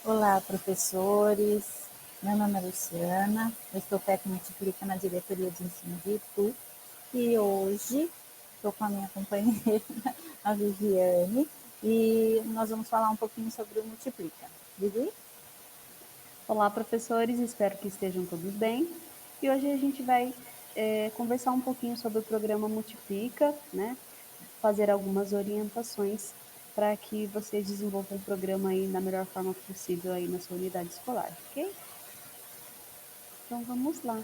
Olá, professores. Meu nome é Luciana, eu estou PEC Multiplica na diretoria de ensino de Itu e hoje estou com a minha companheira, a Viviane, e nós vamos falar um pouquinho sobre o Multiplica. Vivi? Olá, professores, espero que estejam todos bem. E hoje a gente vai conversar um pouquinho sobre o programa Multiplica, né? Fazer algumas orientações para que vocês desenvolvam o programa aí da melhor forma possível aí na sua unidade escolar, ok? Então vamos lá.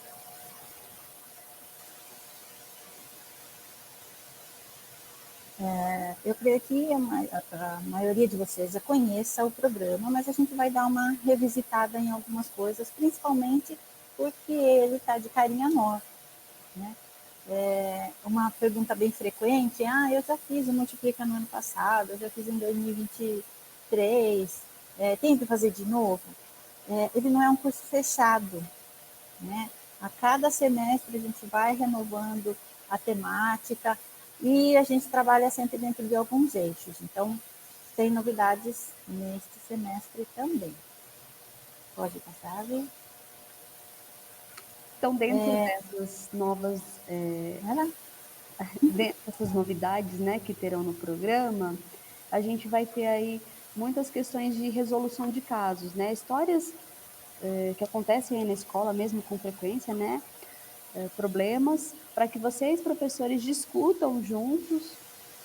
Eu creio que a maioria de vocês já conheça o programa, mas a gente vai dar uma revisitada em algumas coisas, principalmente porque ele está de carinha nova, né? Uma pergunta bem frequente, eu já fiz o Multiplica no ano passado, eu já fiz em 2023, tem que fazer de novo? Ele não é um curso fechado, né? A cada semestre a gente vai renovando a temática e a gente trabalha sempre dentro de alguns eixos. Então, tem novidades neste semestre também. Pode passar, viu? Então, dentro dessas novas, dessas novidades, né, que terão no programa, a gente vai ter aí muitas questões de resolução de casos, né? Histórias que acontecem aí na escola mesmo com frequência, né? Problemas, para que vocês, professores, discutam juntos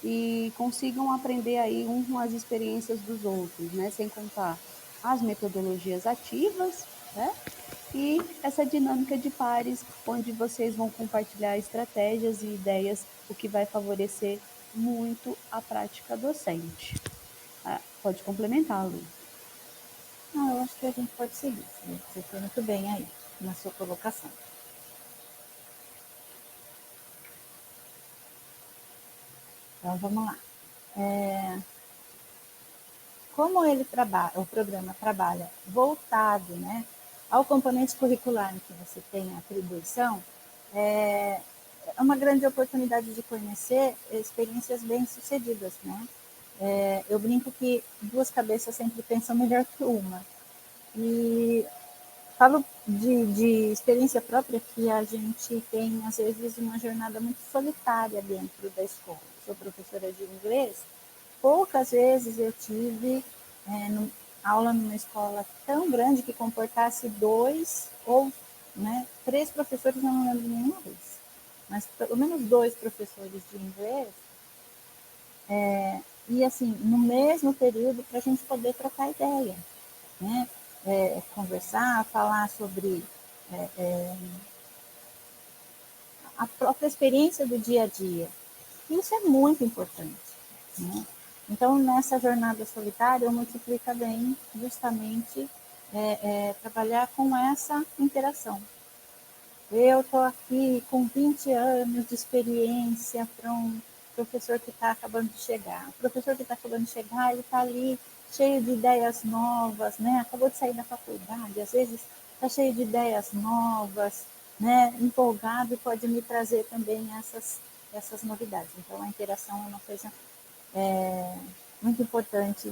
e consigam aprender aí um com as experiências dos outros, né? Sem contar as metodologias ativas, né? E essa dinâmica de pares, onde vocês vão compartilhar estratégias e ideias, o que vai favorecer muito a prática docente. Pode complementar, Lu. Eu acho que a gente pode seguir. Você foi muito bem aí na sua colocação. Então, vamos lá. Como ele trabalha, o programa trabalha voltado, né, ao componente curricular em que você tem a atribuição, é, é uma grande oportunidade de conhecer experiências bem-sucedidas, né? Eu brinco que duas cabeças sempre pensam melhor que uma. E falo de experiência própria que a gente tem, às vezes, uma jornada muito solitária dentro da escola. Sou professora de inglês, poucas vezes eu tive aula numa escola tão grande que comportasse dois ou, né, três professores, não lembro nenhuma vez, mas pelo menos dois professores de inglês, e assim, no mesmo período, para a gente poder trocar ideia, né? Conversar, falar sobre a própria experiência do dia a dia. Isso é muito importante, né? Então, nessa jornada solitária, o Multiplica bem justamente trabalhar com essa interação. Eu estou aqui com 20 anos de experiência para um professor que está acabando de chegar. O professor que está acabando de chegar, ele está ali cheio de ideias novas, né? Acabou de sair da faculdade, às vezes está cheio de ideias novas, né? Empolgado e pode me trazer também essas novidades. Então, a interação é uma coisa muito importante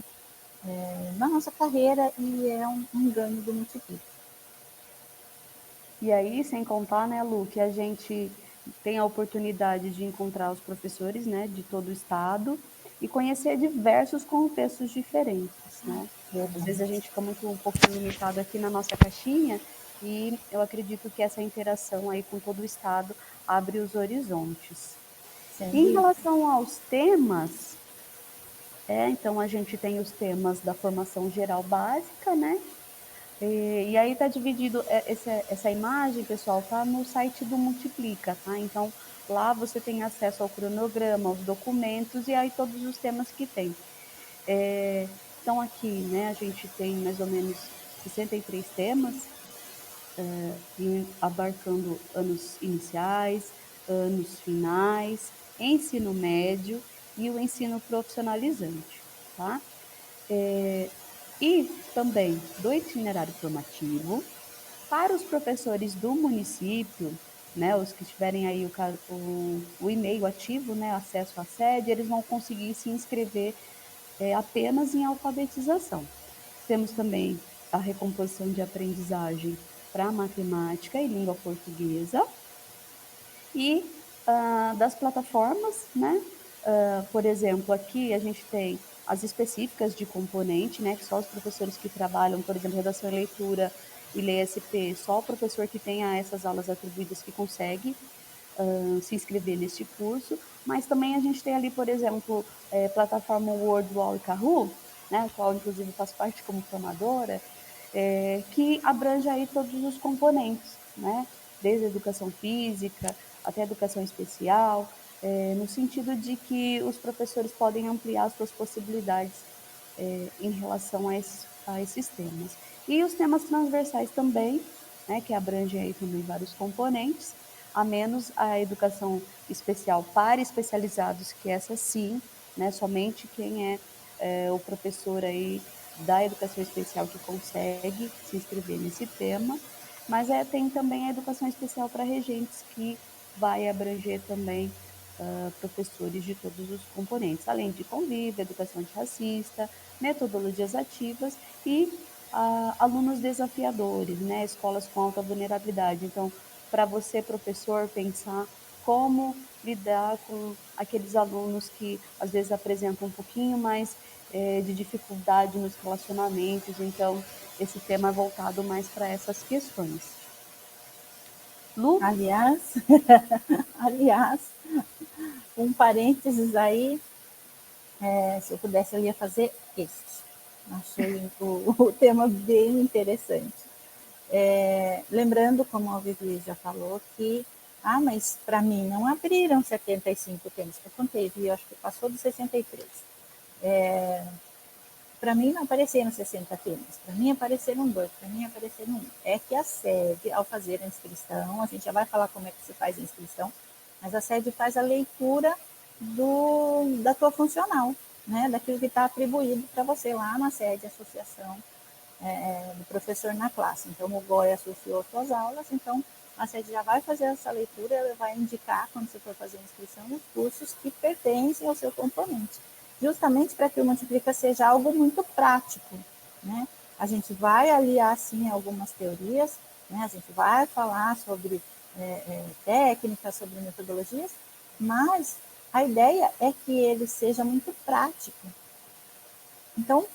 na nossa carreira e é um ganho do Multiplica. E aí, sem contar, né, Lu, que a gente tem a oportunidade de encontrar os professores, né, de todo o estado e conhecer diversos contextos diferentes, né? Às vezes a gente fica muito um pouquinho limitado aqui na nossa caixinha e eu acredito que essa interação aí com todo o estado abre os horizontes. Sem Em dúvida. relação aos temas, então a gente tem os temas da formação geral básica, né? E aí está dividido, essa imagem, pessoal, tá no site do Multiplica, tá? Então, lá você tem acesso ao cronograma, aos documentos e aí todos os temas que tem. Então, aqui, né, a gente tem mais ou menos 63 temas, abarcando anos iniciais, anos finais, ensino médio e o ensino profissionalizante, tá? E também do itinerário formativo, para os professores do município, né, os que tiverem aí o e-mail ativo, né, acesso à sede, eles vão conseguir se inscrever apenas em alfabetização. Temos também a recomposição de aprendizagem para matemática e língua portuguesa. E das plataformas, né? Por exemplo, aqui a gente tem as específicas de componente, né? Que só os professores que trabalham, por exemplo, redação e leitura e LESP, só o professor que tenha essas aulas atribuídas que consegue se inscrever neste curso. Mas também a gente tem ali, por exemplo, plataforma Wordwall e Kahoot, né? Qual inclusive faço parte como formadora, que abrange aí todos os componentes, né? Desde a educação física até a educação especial, no sentido de que os professores podem ampliar suas possibilidades em relação a esses temas. E os temas transversais também, né, que abrangem aí também vários componentes, a menos a educação especial para especializados, que essa sim, né, somente quem é o professor aí da educação especial que consegue se inscrever nesse tema, mas tem também a educação especial para regentes, que vai abranger também professores de todos os componentes, além de convívio, educação antirracista, metodologias ativas e alunos desafiadores, né? Escolas com alta vulnerabilidade. Então, para você, professor, pensar como lidar com aqueles alunos que às vezes apresentam um pouquinho mais de dificuldade nos relacionamentos. Então, esse tema é voltado mais para essas questões. Lu? Aliás, um parênteses aí, se eu pudesse, eu ia fazer este. Achei o tema bem interessante. Lembrando, como a Vivi já falou, que mas para mim não abriram 75 temas. Eu contei, eu acho que passou dos 63. Para mim não apareceram 60 temas, para mim apareceram 2, para mim apareceram 1. É que a sede, ao fazer a inscrição, a gente já vai falar como é que se faz a inscrição, mas a sede faz a leitura da tua funcional, né? Daquilo que está atribuído para você lá na sede, associação do professor na classe. Então, o GOI associou suas aulas, então a sede já vai fazer essa leitura, ela vai indicar, quando você for fazer a inscrição, os cursos que pertencem ao seu componente, justamente para que o Multiplica seja algo muito prático, né? A gente vai aliar, sim, algumas teorias, né? A gente vai falar sobre técnicas, sobre metodologias, mas a ideia é que ele seja muito prático. Então,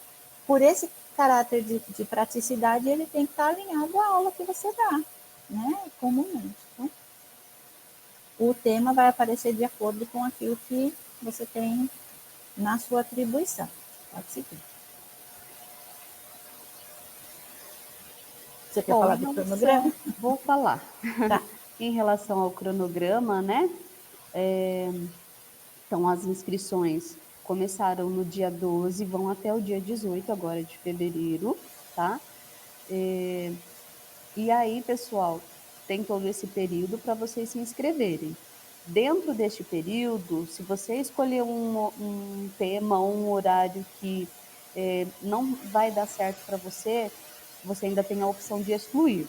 por esse caráter de praticidade, ele tem que estar alinhado à aula que você dá, né? Comumente. Então, o tema vai aparecer de acordo com aquilo que você tem na sua atribuição. Pode seguir. Você quer falar do cronograma? Vou falar. Tá. Em relação ao cronograma, né? Então, as inscrições começaram no dia 12, vão até o dia 18 agora de fevereiro, tá? E aí, pessoal, tem todo esse período para vocês se inscreverem. Dentro deste período, se você escolher um tema ou um horário que não vai dar certo para você, você ainda tem a opção de excluir.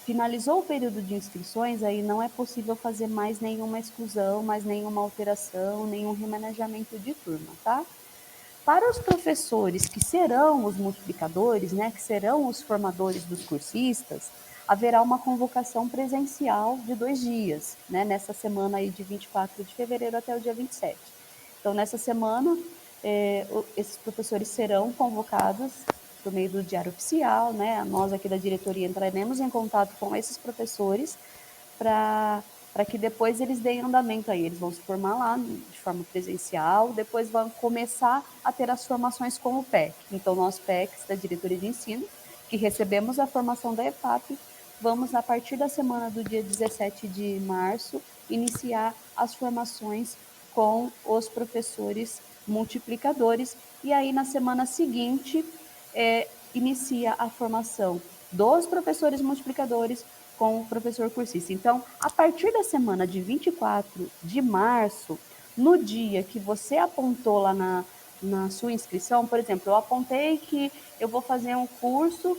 Finalizou o período de inscrições, aí não é possível fazer mais nenhuma exclusão, mais nenhuma alteração, nenhum remanejamento de turma, tá? Para os professores que serão os multiplicadores, né, que serão os formadores dos cursistas, haverá uma convocação presencial de 2 dias, né, nessa semana aí de 24 de fevereiro até o dia 27. Então, nessa semana, esses professores serão convocados por meio do Diário Oficial, né? Nós aqui da diretoria entraremos em contato com esses professores para que depois eles deem andamento aí. Eles vão se formar lá de forma presencial, depois vão começar a ter as formações com o PEC. Então, nós PECs da diretoria de ensino, que recebemos a formação da EFAP, vamos, a partir da semana do dia 17 de março, iniciar as formações com os professores multiplicadores, e aí na semana seguinte inicia a formação dos professores multiplicadores com o professor cursista. Então, a partir da semana de 24 de março, no dia que você apontou lá na sua inscrição, por exemplo, eu apontei que eu vou fazer um curso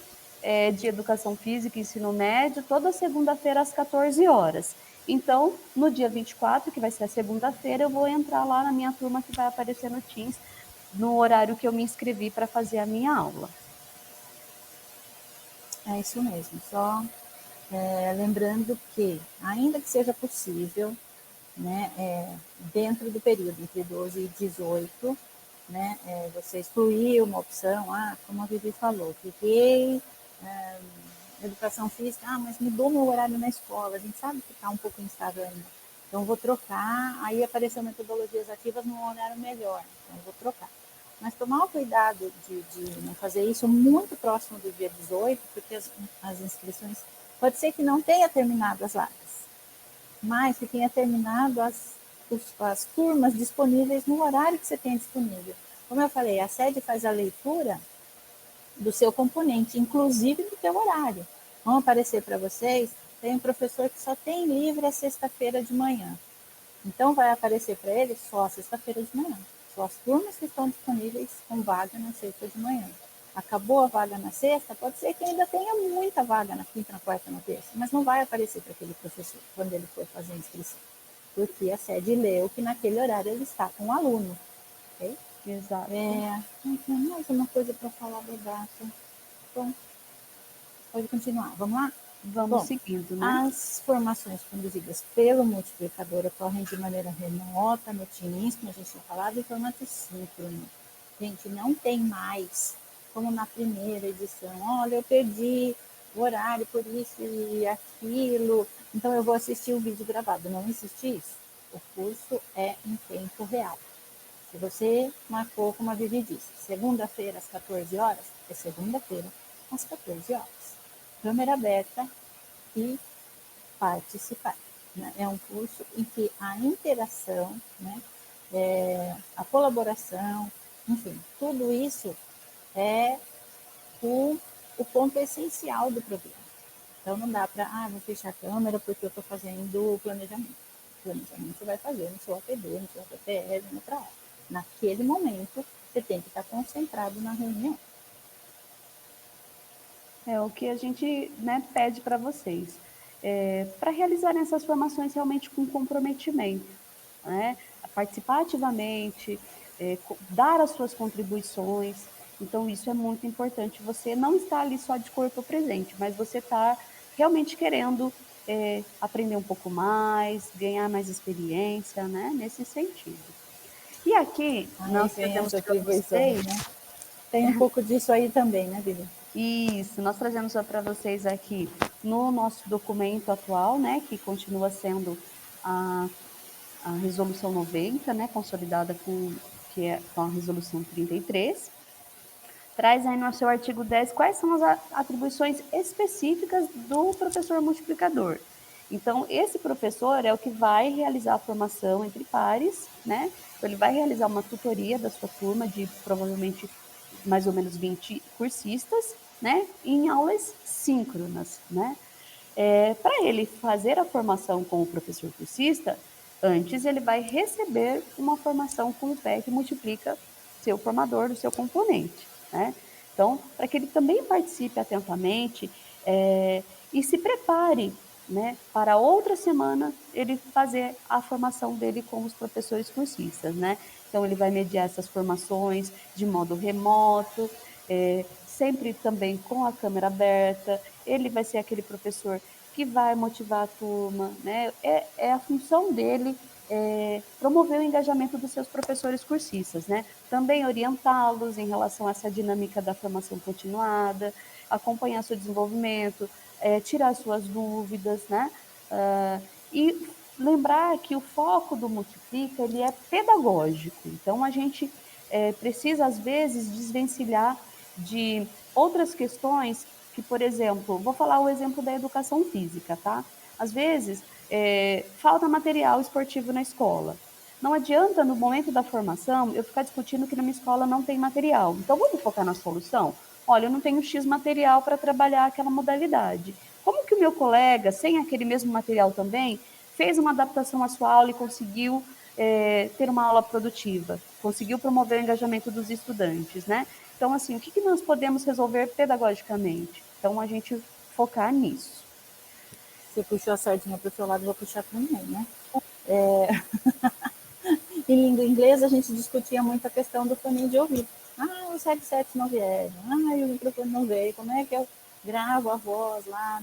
de Educação Física e Ensino Médio toda segunda-feira às 14 horas. Então, no dia 24, que vai ser a segunda-feira, eu vou entrar lá na minha turma que vai aparecer no Teams, no horário que eu me inscrevi para fazer a minha aula. É isso mesmo. Só lembrando que, ainda que seja possível, né, dentro do período entre 12 e 18, né, você excluir uma opção, como a Vivi falou, fiquei educação física, mas mudou meu horário na escola, a gente sabe que está um pouco instável ainda, então vou trocar, aí apareceu metodologias ativas num horário melhor, então vou trocar. Mas tomar o cuidado de não fazer isso muito próximo do dia 18, porque as inscrições, pode ser que não tenha terminado as vagas, mas que tenha terminado as turmas disponíveis no horário que você tem disponível. Como eu falei, a sede faz a leitura do seu componente, inclusive do teu horário. Vão aparecer para vocês, tem um professor que só tem livre a sexta-feira de manhã. Então vai aparecer para ele só a sexta-feira de manhã. Só as turmas que estão disponíveis com vaga na sexta de manhã. Acabou a vaga na sexta, pode ser que ainda tenha muita vaga na quinta, na quarta, na terça, mas não vai aparecer para aquele professor quando ele for fazer a inscrição, porque a sede leu que naquele horário ele está com o aluno. Okay? Exato. Tem mais uma coisa para falar da data. Bom, pode continuar. Vamos lá? Vamos Bom, seguindo, né? as formações conduzidas pelo multiplicador ocorrem de maneira remota, no Teams, como a gente tinha falado, em formato síncrono. Gente, não tem mais, como na primeira edição, olha, eu perdi o horário por isso e aquilo, então eu vou assistir o vídeo gravado. Não existe isso. O curso é em tempo real. Se você marcou, como a Vivi disse, segunda-feira às 14 horas, é segunda-feira às 14 horas. Câmera aberta e participar. Né? É um curso em que a interação, né, a colaboração, enfim, tudo isso é o ponto essencial do programa. Então não dá para, vou fechar a câmera porque eu estou fazendo o planejamento. O planejamento você vai fazer no seu APD, no seu APPL, no outra hora. Naquele momento, você tem que estar concentrado na reunião. É o que a gente, né, pede para vocês. Para realizarem essas formações realmente com comprometimento, né? Participar ativamente, dar as suas contribuições. Então, isso é muito importante. Você não está ali só de corpo presente, mas você está realmente querendo aprender um pouco mais, ganhar mais experiência, né? Nesse sentido. E aqui, Aí nós vem as trazemos para atribuições, vocês. né? Tem um pouco disso aí também, né, Vivi? Isso, nós trazemos para vocês aqui no nosso documento atual, né, que continua sendo a, a resolução 90, né, consolidada com a resolução 33. Traz aí no seu artigo 10 quais são as atribuições específicas do professor multiplicador. Então, esse professor é o que vai realizar a formação entre pares, né? Então, ele vai realizar uma tutoria da sua turma de provavelmente mais ou menos 20 cursistas, né? Em aulas síncronas, né? Para ele fazer a formação com o professor cursista, antes ele vai receber uma formação com o PEC que multiplica seu formador, do seu componente, né? Então, para que ele também participe atentamente e se prepare, né, para outra semana ele fazer a formação dele com os professores cursistas, né? Então, ele vai mediar essas formações de modo remoto, sempre também com a câmera aberta, ele vai ser aquele professor que vai motivar a turma, né? É a função dele promover o engajamento dos seus professores cursistas, né? Também orientá-los em relação a essa dinâmica da formação continuada, acompanhar seu desenvolvimento, tirar suas dúvidas, né? E lembrar que o foco do Multiplica ele é pedagógico. Então a gente precisa às vezes desvencilhar de outras questões que, por exemplo, vou falar o exemplo da educação física, tá? Às vezes falta material esportivo na escola. Não adianta, no momento da formação, eu ficar discutindo que na minha escola não tem material. Então, vamos focar na solução? Olha, eu não tenho X material para trabalhar aquela modalidade. Como que o meu colega, sem aquele mesmo material também, fez uma adaptação à sua aula e conseguiu ter uma aula produtiva? Conseguiu promover o engajamento dos estudantes, né? Então, assim, o que nós podemos resolver pedagogicamente? Então, a gente focar nisso. Você puxou a sardinha para o seu lado, eu vou puxar para o meu, né? Em língua inglesa, a gente discutia muito a questão do fone de ouvido. Os headsets não vieram. O microfone não veio. Como é que eu... gravo a voz lá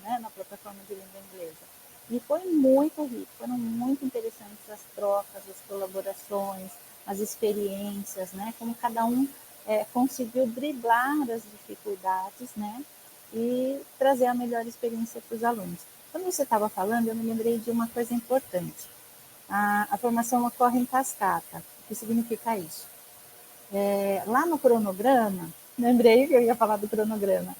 né, na plataforma de língua inglesa. E foi muito rico, foram muito interessantes as trocas, as colaborações, as experiências, né? Como cada um conseguiu driblar as dificuldades, né? E trazer a melhor experiência para os alunos. Quando você estava falando, eu me lembrei de uma coisa importante. A formação ocorre em cascata. O que significa isso? Lá no cronograma, lembrei que eu ia falar do cronograma.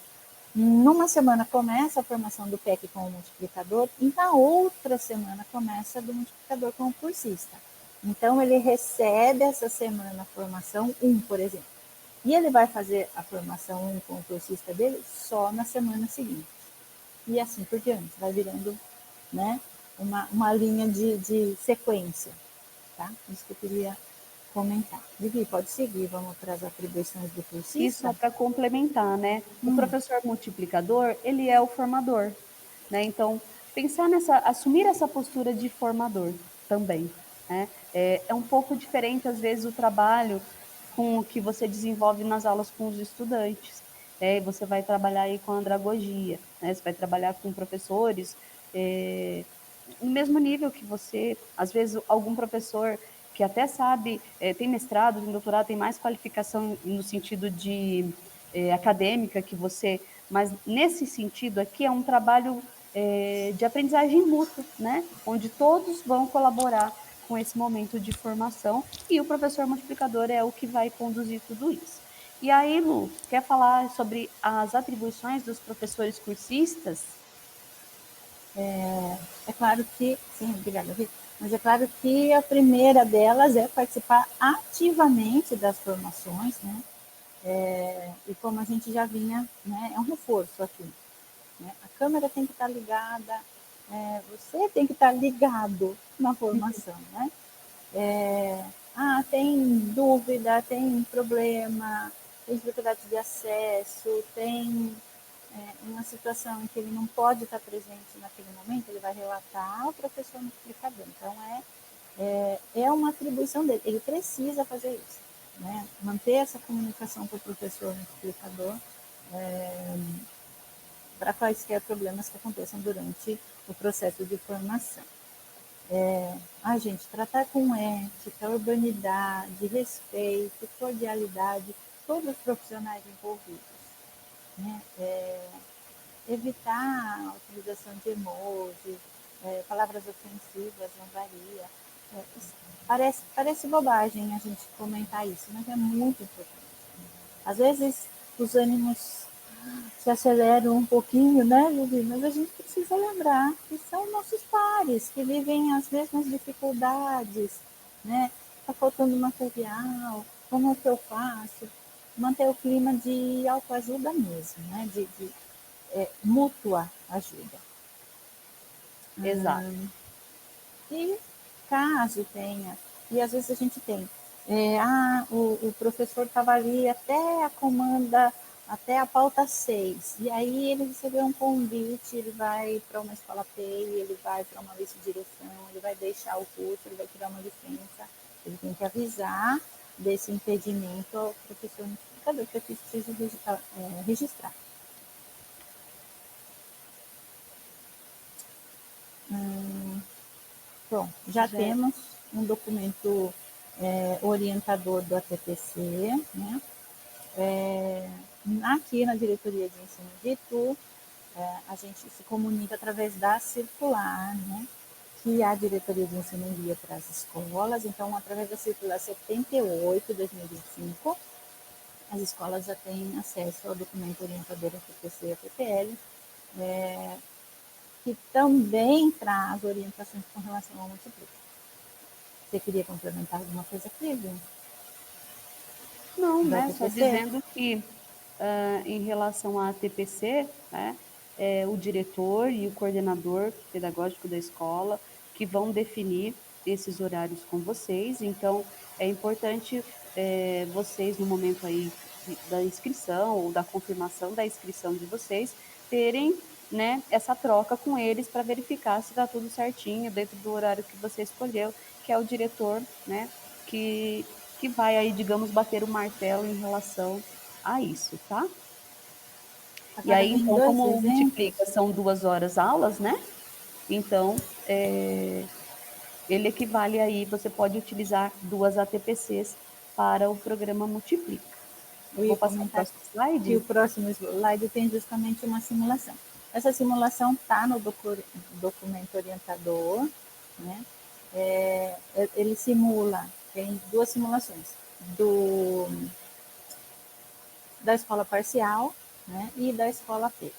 Numa semana começa a formação do PEC com o multiplicador e na outra semana começa do multiplicador com o cursista. Então, ele recebe essa semana a formação 1, por exemplo. E ele vai fazer a formação 1 com o cursista dele só na semana seguinte. E assim por diante, vai virando, né, uma linha de sequência. Tá? Isso que eu queria comentar. Vivi, pode seguir, vamos para as atribuições do E só cursista? para complementar, né? O professor multiplicador, ele é o formador, né? Então, assumir essa postura de formador também, né? É um pouco diferente, às vezes, o trabalho com o que você desenvolve nas aulas com os estudantes. Você vai trabalhar aí com a andragogia, né? Você vai trabalhar com professores no mesmo nível que você. Às vezes, algum professor que até sabe, tem mestrado, tem doutorado, tem mais qualificação no sentido de acadêmica que você, mas nesse sentido aqui é um trabalho de aprendizagem mútua, né? Onde todos vão colaborar com esse momento de formação e o professor multiplicador é o que vai conduzir tudo isso. E aí, Lu, quer falar sobre as atribuições dos professores cursistas? É claro que, sim, obrigada, Vivi, mas é claro que a primeira delas é participar ativamente das formações, né? E como a gente já vinha, né, é um reforço aqui. Né? A câmera tem que estar ligada, você tem que estar ligado na formação, né? Tem dúvida, tem problema, tem dificuldade de acesso, tem uma situação em que ele não pode estar presente naquele momento, ele vai relatar ao professor multiplicador. Então, é uma atribuição dele, ele precisa fazer isso, né? Manter essa comunicação com o professor multiplicador para quaisquer problemas que aconteçam durante o processo de formação. Gente, tratar com ética, urbanidade, respeito, cordialidade, todos os profissionais envolvidos. Né? Evitar a utilização de emojis, palavras ofensivas, não varia. Parece bobagem a gente comentar isso, mas é muito importante. Às vezes os ânimos se aceleram um pouquinho, né, Vivi? Mas a gente precisa lembrar que são nossos pares, que vivem as mesmas dificuldades, né? Está faltando material, como é que eu faço? Manter o clima de autoajuda mesmo, né? De mútua ajuda. Exato. E caso tenha, e às vezes a gente tem, o professor estava ali até a comanda, até a pauta 6, e aí ele recebeu um convite, ele vai para uma escola PEI, ele vai para uma vice-direção, ele vai deixar o curso, ele vai tirar uma licença, ele tem que avisar desse impedimento ao professor multiplicador, para que isso seja registrado. Bom, já Já é. temos um documento orientador do ATPC, né? Aqui na diretoria de ensino de Itu, a gente se comunica através da circular, né? Que a diretoria de ensino envia para as escolas. Então, através da circular 78 de 2025, as escolas já têm acesso ao documento orientador ATPC e ATPL, que também traz orientações com relação ao multiplica. Você queria complementar alguma coisa aqui, Viu? Não, Do né? Só ATPC? dizendo que em relação à TPC, né, é o diretor e o coordenador pedagógico da escola que vão definir esses horários com vocês. Então, é importante vocês, no momento aí da inscrição ou da confirmação da inscrição de vocês, terem, né, essa troca com eles para verificar se está tudo certinho dentro do horário que você escolheu, que é o diretor, né, que vai aí, digamos, bater o martelo em relação a isso, tá? E aí, Tem então, dois como multiplica, exemplos. são 2 horas aulas, né? Então, ele equivale aí, você pode utilizar 2 ATPCs para o programa Multiplica. Eu Vou ia passar o comentar próximo que o slide. próximo slide tem justamente uma simulação. Essa simulação está no documento orientador, né? Ele simula, tem duas simulações, da escola parcial, né, e da escola P.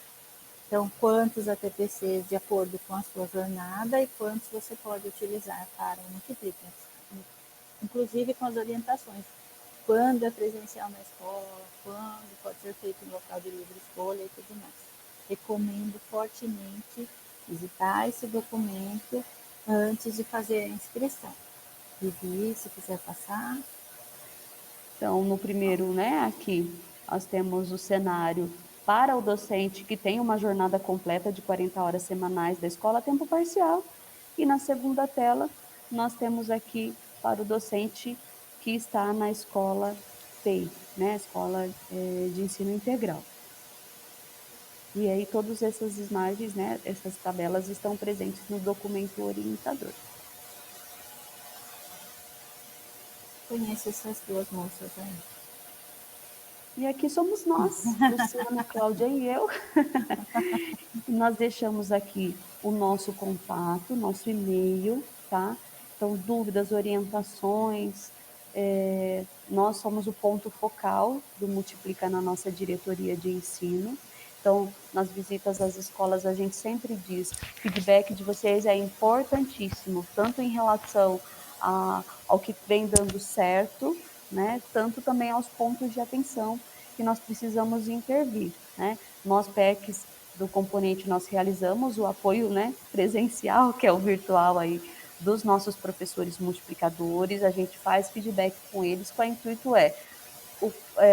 Então, quantos ATPCs de acordo com a sua jornada e quantos você pode utilizar para o Multiplica, inclusive com as orientações. Quando é presencial na escola, quando pode ser feito em local de livre escolha e tudo mais. Recomendo fortemente visitar esse documento antes de fazer a inscrição. E se quiser passar. Então, no primeiro, né, aqui, nós temos o cenário para o docente que tem uma jornada completa de 40 horas semanais da escola a tempo parcial. E na segunda tela, nós temos aqui para o docente que está na escola TEI, né, Escola de Ensino Integral. E aí todas essas imagens, né, essas tabelas estão presentes no documento orientador. Conheço essas duas moças aí. E aqui somos nós, Luciana, Cláudia e eu. Nós deixamos aqui o nosso contato, nosso e-mail, tá? Então, dúvidas, orientações, nós somos o ponto focal do Multiplica na nossa diretoria de ensino. Então, nas visitas às escolas, a gente sempre diz, feedback de vocês é importantíssimo, tanto em relação ao que vem dando certo, né, tanto também aos pontos de atenção que nós precisamos intervir, né? Nós, PECs do componente, nós realizamos o apoio, né, presencial, que é o virtual aí, dos nossos professores multiplicadores, a gente faz feedback com eles, com o intuito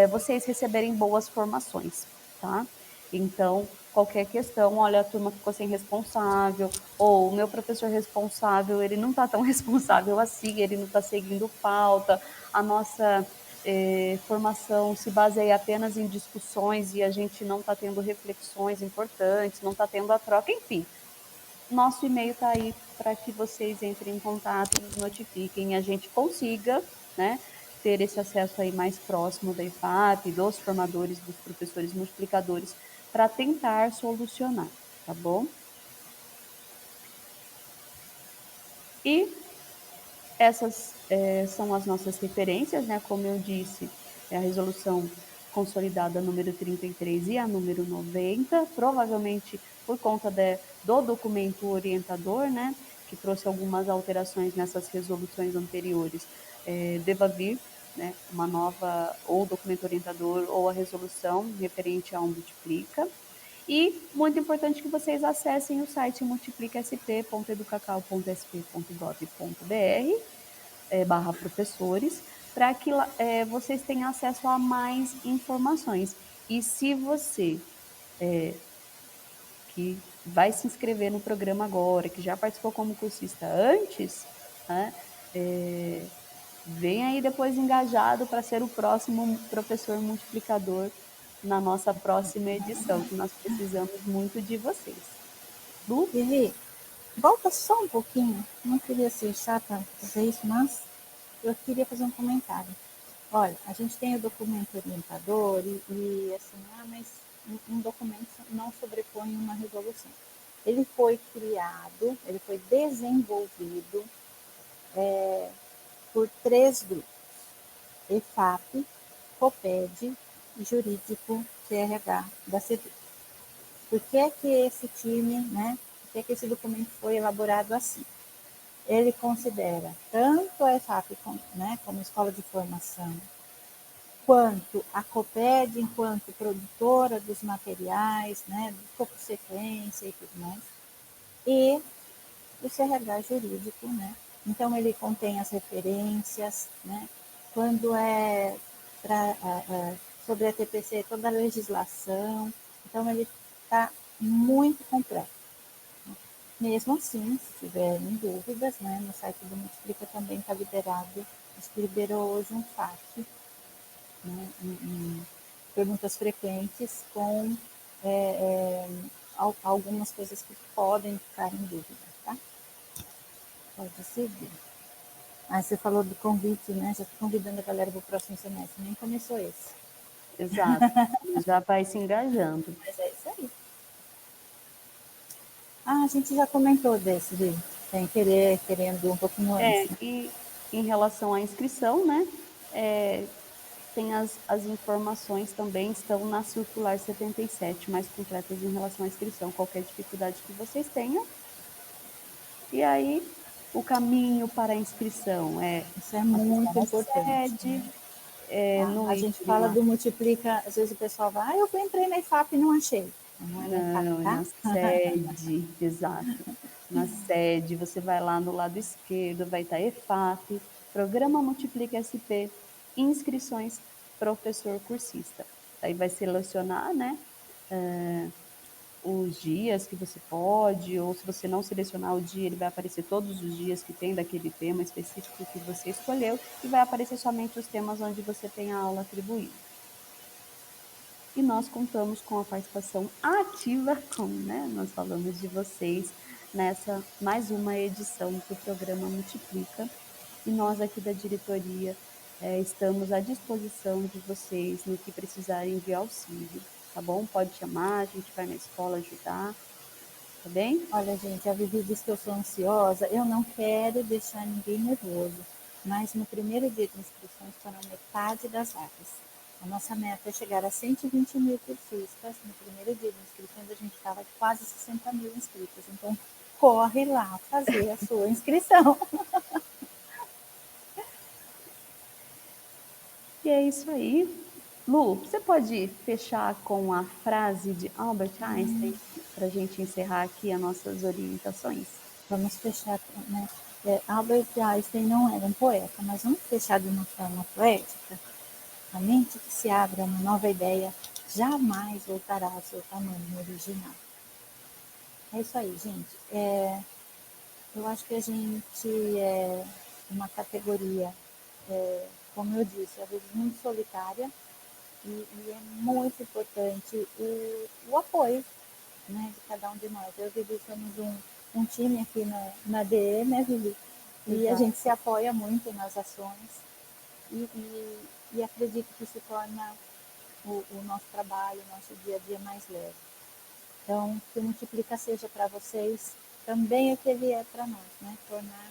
vocês receberem boas formações, tá? Então, qualquer questão, olha, a turma ficou sem responsável, ou o meu professor responsável, ele não está tão responsável assim, ele não está seguindo pauta, a nossa formação se baseia apenas em discussões e a gente não está tendo reflexões importantes, não está tendo a troca, enfim. Nosso e-mail está aí para que vocês entrem em contato e nos notifiquem e a gente consiga, né, ter esse acesso aí mais próximo da IFAP, dos formadores, dos professores multiplicadores, para tentar solucionar, tá bom? E essas são as nossas referências, né? Como eu disse, é a resolução consolidada número 33 e a número 90, provavelmente por conta do documento orientador, né? Que trouxe algumas alterações nessas resoluções anteriores, deva vir, né, uma nova, ou documento orientador, ou a resolução referente ao Multiplica. E muito importante que vocês acessem o site multiplicasp.educacau.sp.gov.br /professores, para que vocês tenham acesso a mais informações. E se você que vai se inscrever no programa agora, que já participou como cursista antes, né, vem aí depois engajado para ser o próximo professor multiplicador na nossa próxima edição, que nós precisamos muito de vocês. Lu? Vivi, volta só um pouquinho. Não queria ser chata fazer isso, mas eu queria fazer um comentário. Olha, a gente tem o documento orientador e assim, mas um documento não sobrepõe uma resolução. Ele foi criado, ele foi desenvolvido por 3 grupos: EFAP, COPED e Jurídico CRH da CB. Por que é que esse time, né, por que é que esse documento foi elaborado assim? Ele considera tanto a EFAP como escola de formação, quanto a COPED enquanto produtora dos materiais, né, do topo sequência e tudo mais, e o CRH jurídico, né? Então ele contém as referências, né? Quando é sobre a TPC, toda a legislação, então ele está muito completo. Mesmo assim, se tiverem dúvidas, né, no site do Multiplica também está liberado, acho que liberou hoje um FAQ, né, em perguntas frequentes com algumas coisas que podem ficar em dúvida, tá? Pode seguir. Você falou do convite, né? Já estou convidando a galera para o próximo semestre, nem começou esse. Exato, já vai se engajando. Mas é isso aí. A gente já comentou desse de sem querer, querendo um pouquinho antes. Né? E em relação à inscrição, né? Tem as informações também estão na circular 77, mais completas em relação à inscrição, qualquer dificuldade que vocês tenham. E aí, o caminho para a inscrição Isso é acessar muito a importante. sede, no A gente ícone fala lá. do Multiplica, às vezes o pessoal vai, eu entrei na IFAP e não achei. Não é na IFAP, Não, é tá? na sede, exato. Na sede, você vai lá no lado esquerdo, vai estar EFAP, Programa Multiplica SP, inscrições, professor cursista. Aí vai selecionar, né, os dias que você pode, ou se você não selecionar o dia, ele vai aparecer todos os dias que tem daquele tema específico que você escolheu, e vai aparecer somente os temas onde você tem a aula atribuída. E nós contamos com a participação ativa, como né, nós falamos de vocês, nessa mais uma edição do programa Multiplica. E nós aqui da diretoria estamos à disposição de vocês no que precisarem de auxílio, tá bom? Pode chamar, a gente vai na escola ajudar, tá bem? Olha, gente, a Vivi diz que eu sou ansiosa. Eu não quero deixar ninguém nervoso, mas no primeiro dia de inscrições foram metade das vagas. A nossa meta é chegar a 120 mil cursistas. No primeiro dia de inscrições, a gente estava quase 60 mil inscritos. Então, corre lá fazer a sua inscrição. E é isso aí. Lu, você pode fechar com a frase de Albert Einstein para a gente encerrar aqui as nossas orientações? Vamos fechar, né? Albert Einstein não era um poeta, mas vamos fechar de uma forma poética. A mente que se abre a uma nova ideia jamais voltará ao seu tamanho original. É isso aí, gente. Eu acho que a gente é uma categoria, como eu disse, às vezes muito solitária e é muito importante o apoio, né, de cada um de nós. Eu e Vivi somos um time aqui na DE, né, Vivi? E a Exato. gente se apoia muito nas ações e acredito que isso torna o nosso trabalho, o nosso dia a dia mais leve. Então, que o Multiplica seja para vocês também o que ele é para nós, né? Tornar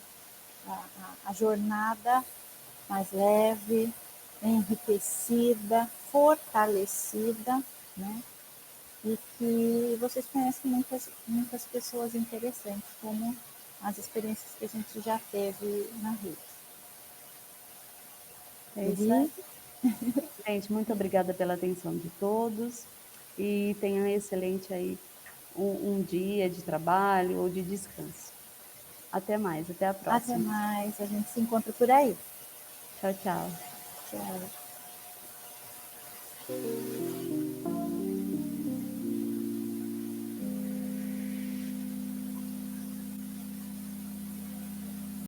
a jornada mais leve, enriquecida, fortalecida, né? E que vocês conhecem muitas pessoas interessantes, como as experiências que a gente já teve na rede. É isso aí. Gente, muito obrigada pela atenção de todos e tenham excelente aí um dia de trabalho ou de descanso. Até mais, até a Até próxima. mais, a gente se encontra por aí. Tchau, tchau. Tchau.